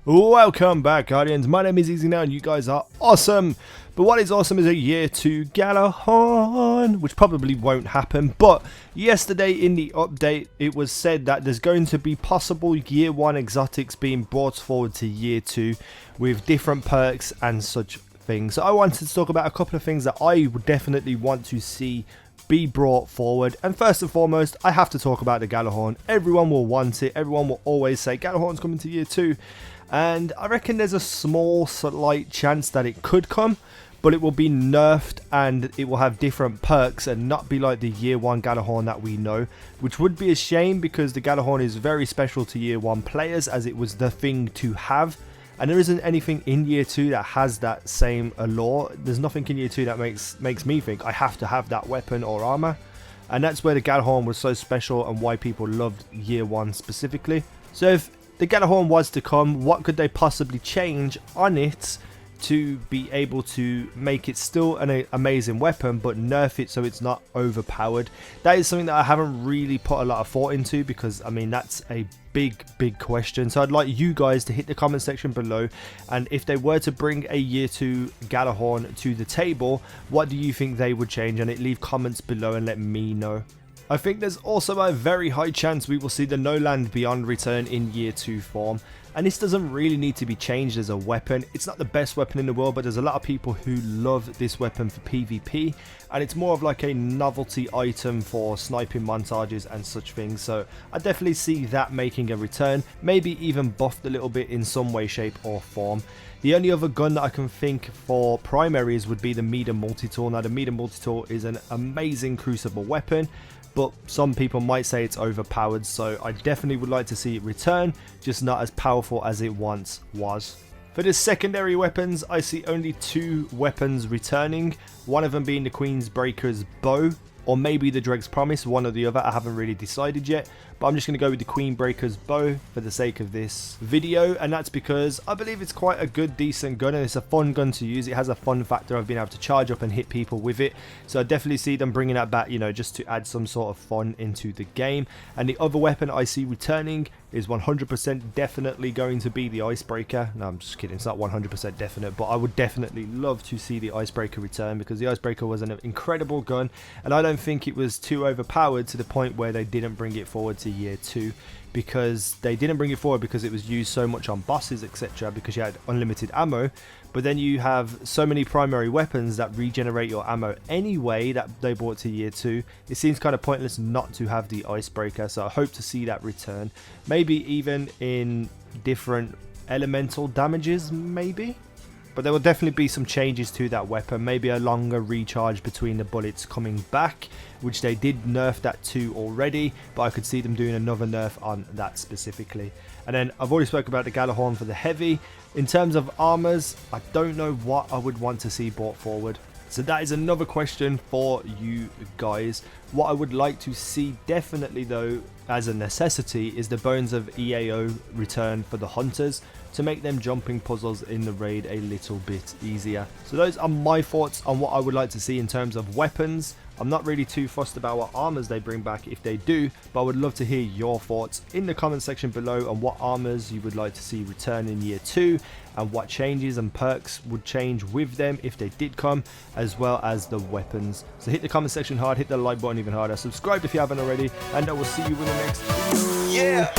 Welcome back, Guardians. My name is Easy Now and you guys are awesome. But what is awesome is a year 2 GJALLARHORN, which probably won't happen. But yesterday in the update, it was said that there's going to be possible year 1 exotics being brought forward to year 2 with different perks and such things. So I wanted to talk about a couple of things that I would definitely want to see be brought forward. And first and foremost, I have to talk about the GJALLARHORN. Everyone will want it. Everyone will always say GJALLARHORN's coming to year 2. And I reckon there's a small slight chance that it could come, but it will be nerfed and it will have different perks and not be like the year 1 GJALLARHORN that we know, which would be a shame because the GJALLARHORN is very special to year 1 players as it was the thing to have. And there isn't anything in year 2 that has that same allure. There's nothing in year 2 that makes me think I have to have that weapon or armor. And that's where the GJALLARHORN was so special and why people loved year 1 specifically. So if the GJALLARHORN was to come, what could they possibly change on it to be able to make it still an amazing weapon but nerf it so it's not overpowered? That is something that I haven't really put a lot of thought into because I mean that's a big question. So I'd like you guys to hit the comment section below, and if they were to bring a year 2 GJALLARHORN to the table, what do you think they would change on it? Leave comments below and let me know. I think there's also a very high chance we will see the No Land Beyond return in year 2 form, and this doesn't really need to be changed as a weapon. It's not the best weapon in the world, but there's a lot of people who love this weapon for PvP, and it's more of like a novelty item for sniping montages and such things. So I definitely see that making a return, maybe even buffed a little bit in some way, shape or form. The only other gun that I can think for primaries would be the MIDA multi-tool. Now the MIDA multi-tool is an amazing crucible weapon, but some people might say it's overpowered, so I definitely would like to see it return, just not as powerful as it once was. For the secondary weapons, I see only 2 weapons returning, one of them being the Queenbreaker's bow, or maybe the DREG'S Promise, one or the other. I haven't really decided yet, but I'm just going to go with the Queenbreaker's bow for the sake of this video, and that's because I believe it's quite a good, decent gun, and it's a fun gun to use. It has a fun factor of being able to charge up and hit people with it, so I definitely see them bringing that back, you know, just to add some sort of fun into the game. And the other weapon I see returning is 100% definitely going to be the Icebreaker. No, I'm just kidding, it's not 100% definite, but I would definitely love to see the Icebreaker return because the Icebreaker was an incredible gun, and I don't think it was too overpowered to the point where they didn't bring it forward to year 2, because they didn't bring it forward because it was used so much on bosses, etc., because you had unlimited ammo. But then you have so many primary weapons that regenerate your ammo anyway that they brought to year 2. It seems kind of pointless not to have the Icebreaker, so I hope to see that return, maybe even in different elemental damages, maybe. But there will definitely be some changes to that weapon, maybe a longer recharge between the bullets coming back, which they did nerf that to already, but I could see them doing another nerf on that specifically. And then I've already spoken about the GJALLARHORN for the heavy. In terms of armors, I don't know what I would want to see brought forward. So that is another question for you guys. What I would like to see definitely though as a necessity is the Bones of EAO return for the hunters to make them jumping puzzles in the raid a little bit easier. So those are my thoughts on what I would like to see in terms of weapons. I'm not really too fussed about what armors they bring back if they do, but I would love to hear your thoughts in the comment section below on what armors you would like to see return in year 2 and what changes and perks would change with them if they did come, as well as the weapons. So hit the comment section hard, hit the like button even harder, subscribe if you haven't already, and I will see you in the next video. Yeah.